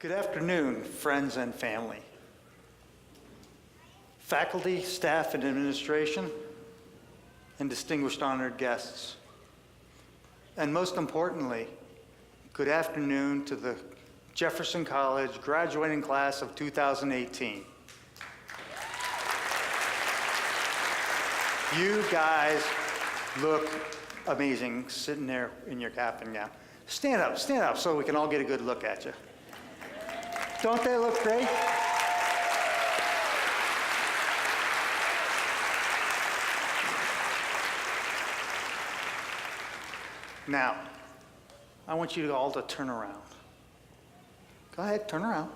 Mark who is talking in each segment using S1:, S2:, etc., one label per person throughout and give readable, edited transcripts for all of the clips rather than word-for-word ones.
S1: Good afternoon, friends and family. Faculty, staff, and administration, and distinguished honored guests. And most importantly, good afternoon to the Jefferson College graduating class of 2018. You guys look amazing sitting there in your cap and gown. Stand up so we can all get a good look at you. Don't they look great? Now, I want you all to turn around. Go ahead, turn around.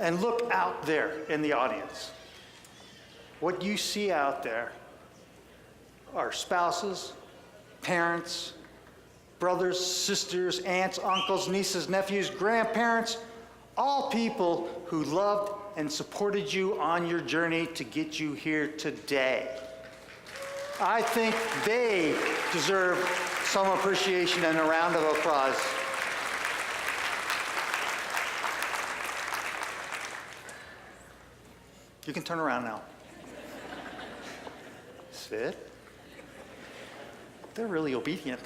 S1: And look out there in the audience. What you see out there are spouses, parents, brothers, sisters, aunts, uncles, nieces, nephews, grandparents, all people who loved and supported you on your journey to get you here today. I think they deserve some appreciation and a round of applause. You can turn around now. Sit. They're really obedient.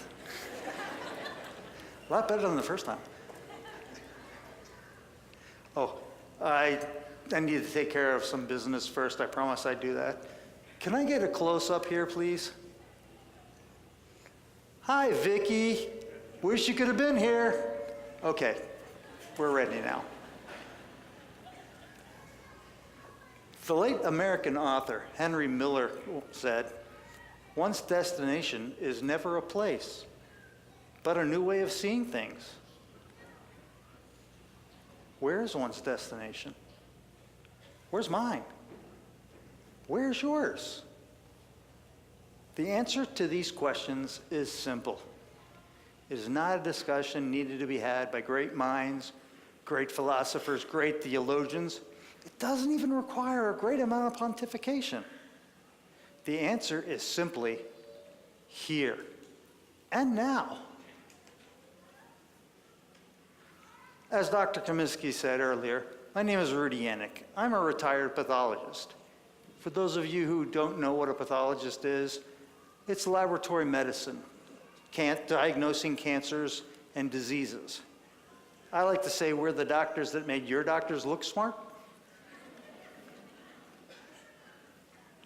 S1: A lot better than the first time. Oh, I need to take care of some business first. I promise I'd do that. Can I get a close-up here, please? Hi, Vicki. Wish you could have been here. Okay, we're ready now. The late American author Henry Miller said, "One's destination is never a place, but a new way of seeing things." Where is one's destination? Where's mine? Where's yours? The answer to these questions is simple. It is not a discussion needed to be had by great minds, great philosophers, great theologians. It doesn't even require a great amount of pontification. The answer is simply here and now. As Dr. Comiskey said earlier, my name is Rudy Yannick. I'm a retired pathologist. For those of you who don't know what a pathologist is, it's laboratory medicine, diagnosing cancers and diseases. I like to say we're the doctors that made your doctors look smart.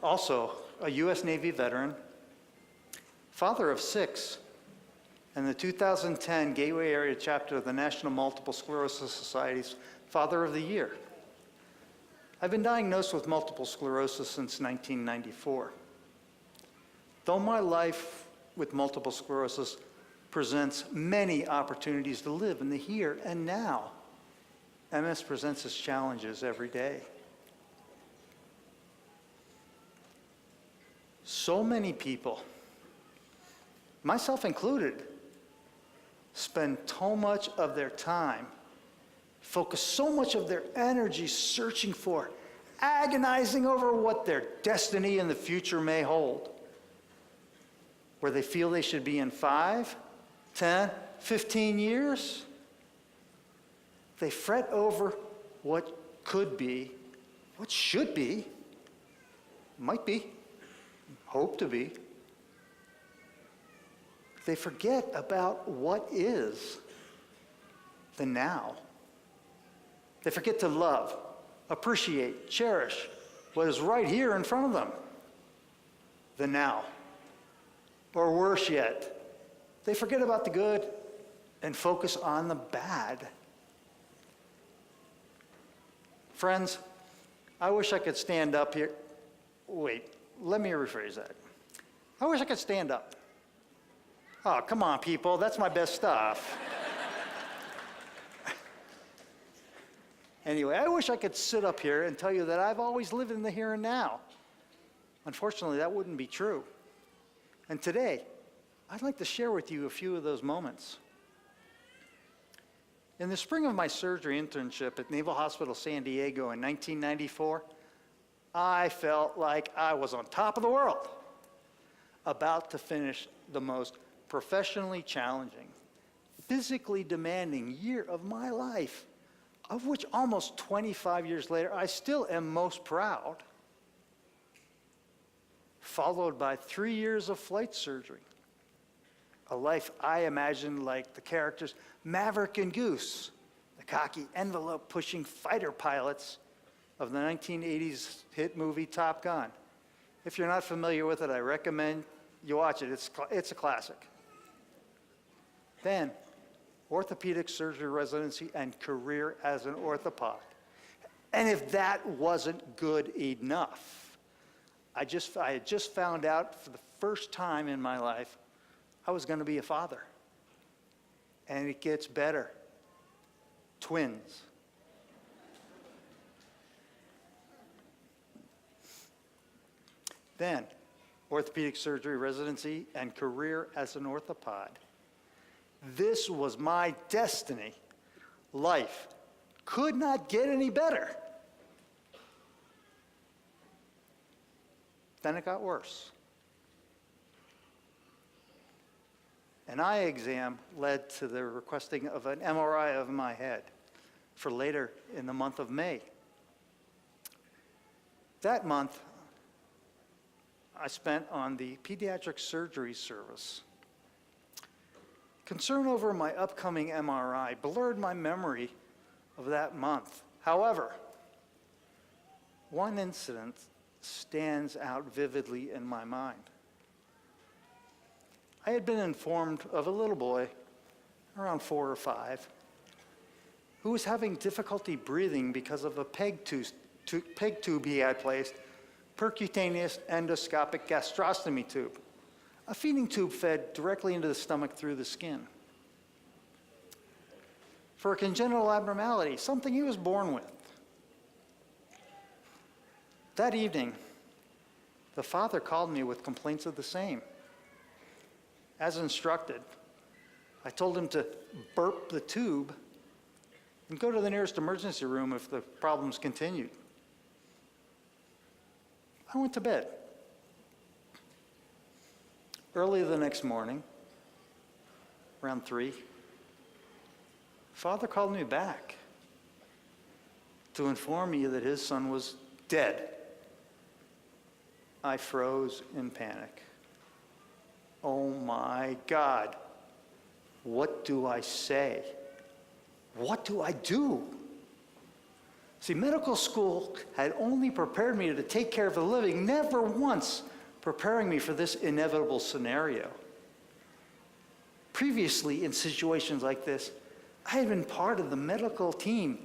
S1: Also, a U.S. Navy veteran, father of 6, and the 2010 Gateway Area Chapter of the National Multiple Sclerosis Society's Father of the Year. I've been diagnosed with multiple sclerosis since 1994. Though my life with multiple sclerosis presents many opportunities to live in the here and now, MS presents its challenges every day. So many people, myself included, spend so much of their time, focus so much of their energy searching for, agonizing over what their destiny in the future may hold, where they feel they should be in 5, 10, 15 years. They fret over what could be, what should be, might be, hope to be. They forget about what is the now. They forget to love, appreciate, cherish what is right here in front of them, the now. Or worse yet, they forget about the good and focus on the bad. Friends, I wish I could stand up here. Wait, let me rephrase that. I wish I could stand up. Oh, come on, people, that's my best stuff. Anyway, I wish I could sit up here and tell you that I've always lived in the here and now. Unfortunately, that wouldn't be true. And today, I'd like to share with you a few of those moments. In the spring of my surgery internship at Naval Hospital San Diego in 1994, I felt like I was on top of the world, about to finish the most professionally challenging, physically demanding year of my life. of which almost 25 years later, I still am most proud, followed by 3 years of flight surgery. A life I imagined like the characters Maverick and Goose, the cocky, envelope-pushing fighter pilots of the 1980s hit movie Top Gun. If you're not familiar with it, I recommend you watch it. It's a classic. Then, orthopedic surgery residency and career as an orthopod. And if that wasn't good enough, I had just found out for the first time in my life I was going to be a father. And it gets better. Twins. Then, orthopedic surgery residency and career as an orthopod. This was my destiny. Life could not get any better. Then it got worse. An eye exam led to the requesting of an MRI of my head for later in the month of May. That month, I spent on the pediatric surgery service. Concern over my upcoming MRI blurred my memory of that month. However, one incident stands out vividly in my mind. I had been informed of a little boy, around 4 or 5, who was having difficulty breathing because of a peg tube he had placed, percutaneous endoscopic gastrostomy tube, a feeding tube fed directly into the stomach through the skin. For a congenital abnormality, something he was born with. That evening, the father called me with complaints of the same. As instructed, I told him to burp the tube and go to the nearest emergency room if the problems continued. I went to bed. Early the next morning, around 3, Father called me back to inform me that his son was dead. I froze in panic. Oh my God, what do I say? What do I do? See, medical school had only prepared me to take care of the living, never once preparing me for this inevitable scenario. Previously, in situations like this, I had been part of the medical team,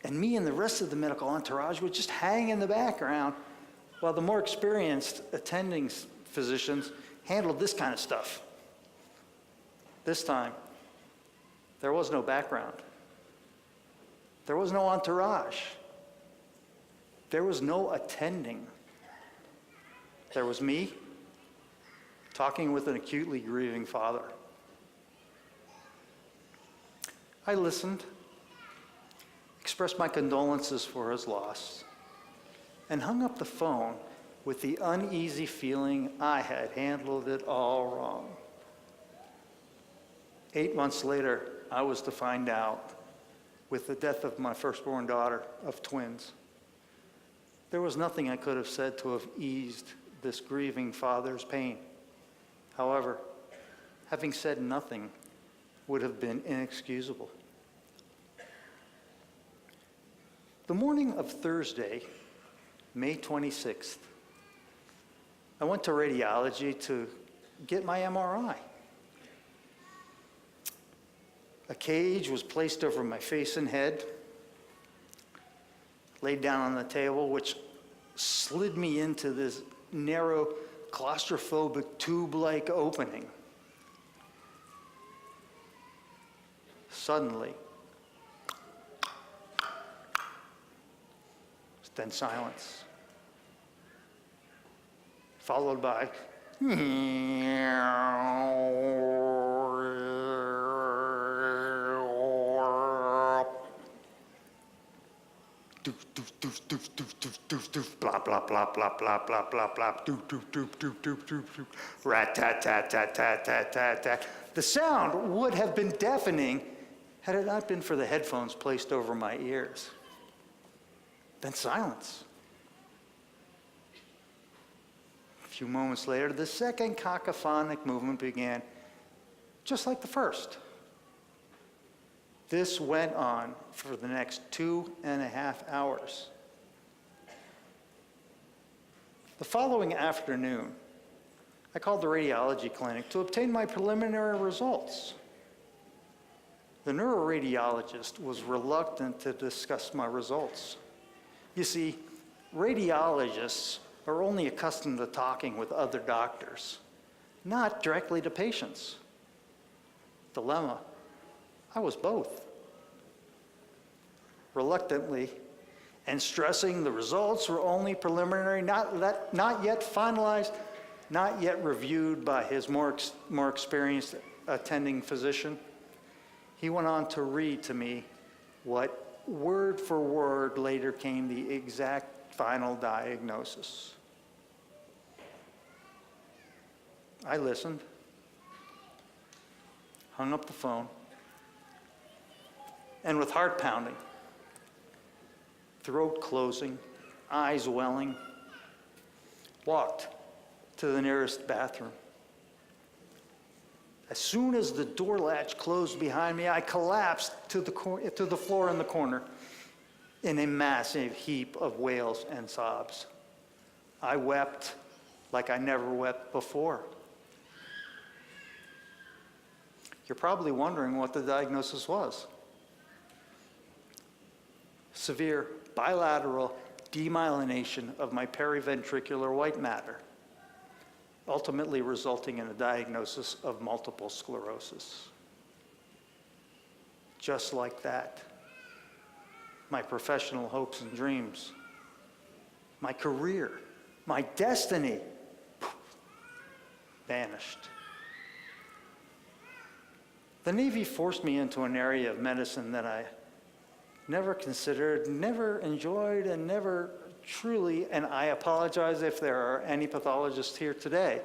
S1: and me and the rest of the medical entourage would just hang in the background while the more experienced attending physicians handled this kind of stuff. This time, there was no background. There was no entourage. There was no attending. There was me talking with an acutely grieving father. I listened, expressed my condolences for his loss, and hung up the phone with the uneasy feeling I had handled it all wrong. 8 months later, I was to find out, with the death of my firstborn daughter of twins, there was nothing I could have said to have eased this grieving father's pain. However, having said nothing would have been inexcusable. The morning of Thursday, May 26th, I went to radiology to get my MRI. A cage was placed over my face and head, laid down on the table, which slid me into this narrow, claustrophobic, tube-like opening. Suddenly, then silence, followed by blah blah blah blah blah blah blah blah rat tat tat tat tat tat tat tat. The sound would have been deafening Had it not been for the headphones placed over my ears, then silence. A few moments later, the second cacophonic movement began, just like the first. This went on for the next 2.5 hours. The following afternoon, I called the radiology clinic to obtain my preliminary results. The neuroradiologist was reluctant to discuss my results. You see, radiologists are only accustomed to talking with other doctors, not directly to patients. Dilemma, I was both. Reluctantly, and stressing the results were only preliminary, not yet finalized, not yet reviewed by his more experienced attending physician, he went on to read to me what word for word later came the exact final diagnosis. I listened, hung up the phone, and with heart pounding, throat closing, eyes welling, walked to the nearest bathroom. As soon as the door latch closed behind me, I collapsed to the floor in the corner in a massive heap of wails and sobs. I wept like I never wept before. You're probably wondering what the diagnosis was. Severe bilateral demyelination of my periventricular white matter, ultimately resulting in a diagnosis of multiple sclerosis. Just like that, my professional hopes and dreams, my career, my destiny, vanished. The Navy forced me into an area of medicine that I never considered, never enjoyed, and never truly, and I apologize if there are any pathologists here today,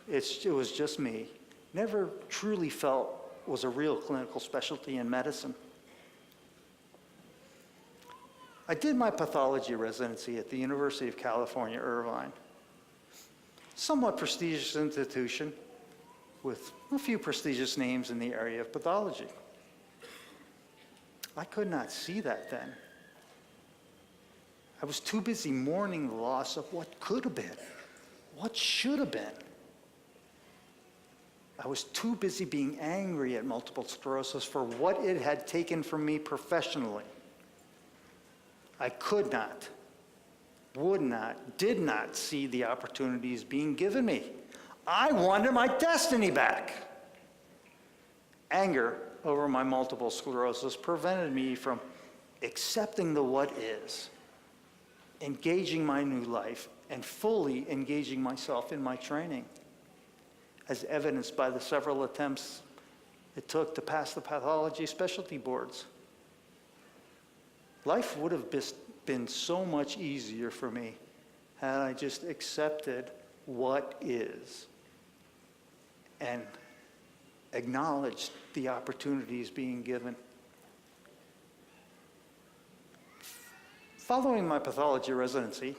S1: it was just me, never truly felt was a real clinical specialty in medicine. I did my pathology residency at the University of California, Irvine, somewhat prestigious institution with a few prestigious names in the area of pathology. I could not see that then. I was too busy mourning the loss of what could have been, what should have been. I was too busy being angry at multiple sclerosis for what it had taken from me professionally. I could not, would not, did not see the opportunities being given me. I wanted my destiny back. Anger over my multiple sclerosis prevented me from accepting the what is, engaging my new life, and fully engaging myself in my training, as evidenced by the several attempts it took to pass the pathology specialty boards. Life would have been so much easier for me had I just accepted what is and acknowledged the opportunities being given. Following my pathology residency,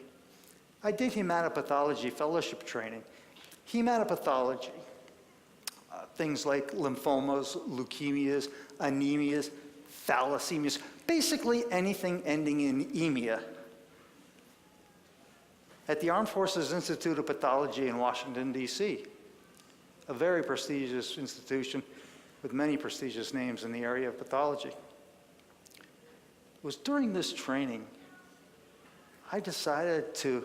S1: I did hematopathology fellowship training. Hematopathology, things like lymphomas, leukemias, anemias, thalassemias, basically anything ending in emia. At the Armed Forces Institute of Pathology in Washington, D.C., a very prestigious institution with many prestigious names in the area of pathology. It was during this training I decided to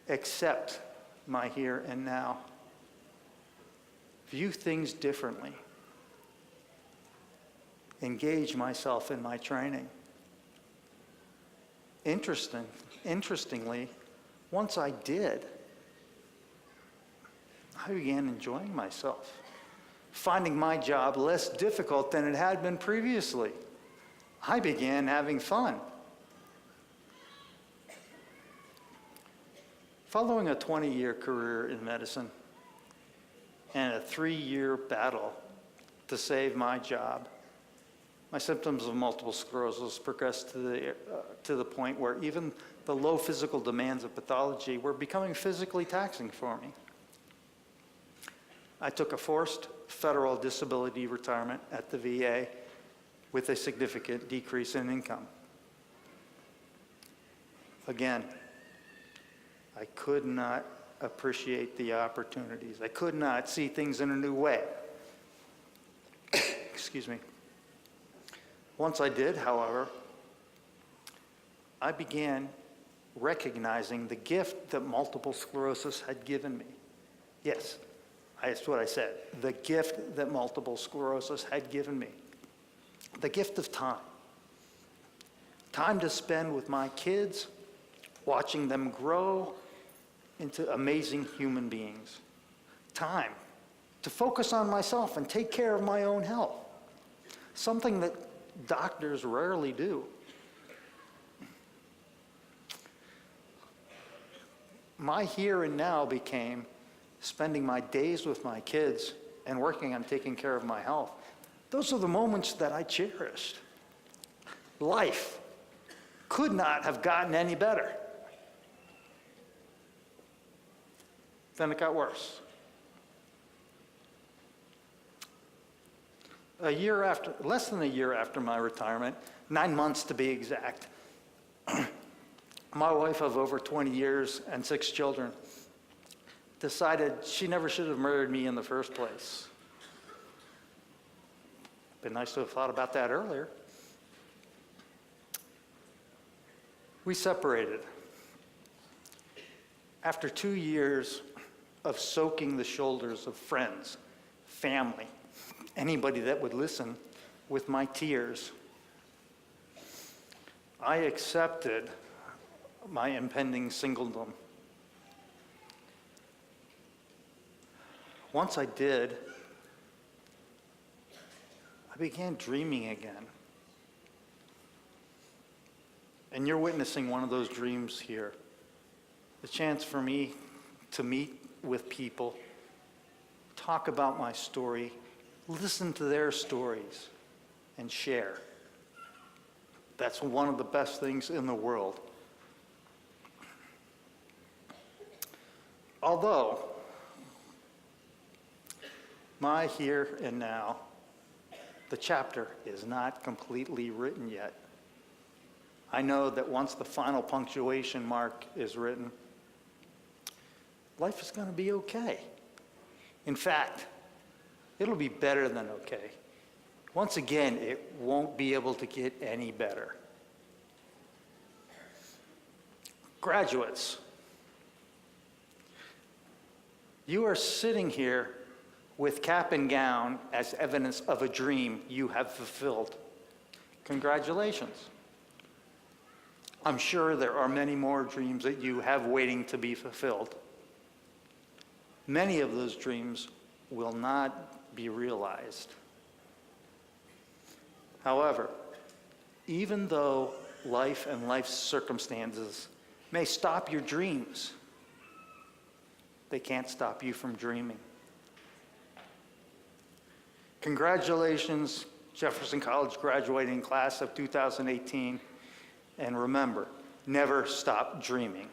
S1: accept my here and now, view things differently, engage myself in my training. Interestingly, once I did, I began enjoying myself, finding my job less difficult than it had been previously. I began having fun. Following a 20-year career in medicine and a 3-year battle to save my job, My symptoms of multiple sclerosis progressed to the point where even the low physical demands of pathology were becoming physically taxing for me. I took a forced federal disability retirement at the VA with a significant decrease in income. Again, I could not appreciate the opportunities. I could not see things in a new way. Excuse me. Once I did, however, I began recognizing the gift that multiple sclerosis had given me. Yes, that's what I said. The gift that multiple sclerosis had given me. The gift of time. Time to spend with my kids, watching them grow into amazing human beings. Time to focus on myself and take care of my own health. Something that doctors rarely do. My here and now became spending my days with my kids and working on taking care of my health. Those are the moments that I cherished. Life could not have gotten any better. Then it got worse. Less than a year after my retirement, 9 months to be exact, my wife of over 20 years and 6 children decided she never should have married me in the first place. Been nice to have thought about that earlier. We separated. After 2 years of soaking the shoulders of friends, family, anybody that would listen with my tears, I accepted my impending singledom. Once I did, I began dreaming again. And you're witnessing one of those dreams here. The chance for me to meet with people, talk about my story, listen to their stories, and share. That's one of the best things in the world. Although, my here and now, the chapter is not completely written yet. I know that once the final punctuation mark is written, life is going to be okay. In fact, it'll be better than okay. Once again, it won't be able to get any better. Graduates, you are sitting here with cap and gown as evidence of a dream you have fulfilled. Congratulations. I'm sure there are many more dreams that you have waiting to be fulfilled. Many of those dreams will not be realized. However, even though life and life's circumstances may stop your dreams, they can't stop you from dreaming. Congratulations, Jefferson College graduating class of 2018. And remember, never stop dreaming.